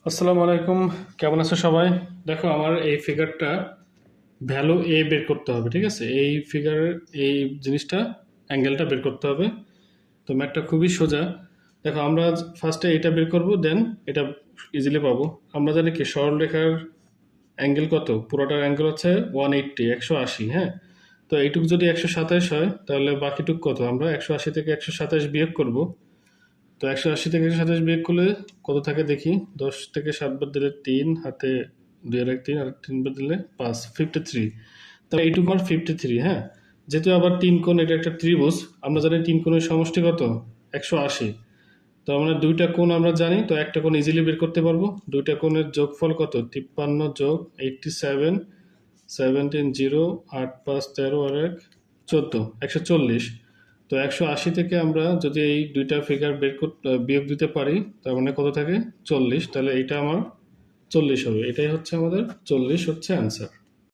আসসালামু আলাইকুম। কেমন আছো সবাই? দেখো আমার এই ফিগারটা ভ্যালু এ বের করতে হবে, ঠিক আছে? এই ফিগারের এই জিনিসটা অ্যাঙ্গেলটা বের করতে হবে। তো ম্যাথটা খুবই সোজা। দেখো আমরা ফার্স্টে এটা বের করব, দেন এটা ইজিলি পাবো। আমরা জানি কি সরলরেখার অ্যাঙ্গেল কত, পুরোটার অ্যাঙ্গেল হচ্ছে 180, 180। হ্যাঁ, তো এইটুক যদি 127 হয় তাহলে বাকিটুক কত? আমরা 180 থেকে 127 বিয়োগ করব। তো 180 থেকে 127 বিয়োগ করলে কত থাকে দেখি। 10 থেকে 7 বাদ দিলে 3, হাতে 2 আর 1 3, আর 3 বাদ দিলে 5, 53। তাহলে এইটুকু আমার 53। হ্যাঁ, যেহেতু আবার তিন কোণ, এটা একটা ত্রিভুজ, আমরা জানি তিন কোণের সমষ্টি কত? 180। তো আমরা দুইটা কোণ আমরা জানি, তো একটা কোণ ইজিলি বের করতে পারবো। দুইটা কোণের যোগফল কত? 53 যোগ 87, 17, 0, 8 5 13 আর 1 14, 140। তো 180 থেকে আমরা যদি এই দুইটা ফিগার বের করতে বিয়োগ দিতে পারি, তার মানে কত থাকে? 40। তাহলে এটা আমার 40 হবে। এটাই হচ্ছে আমাদের 40 হচ্ছে অ্যান্সার।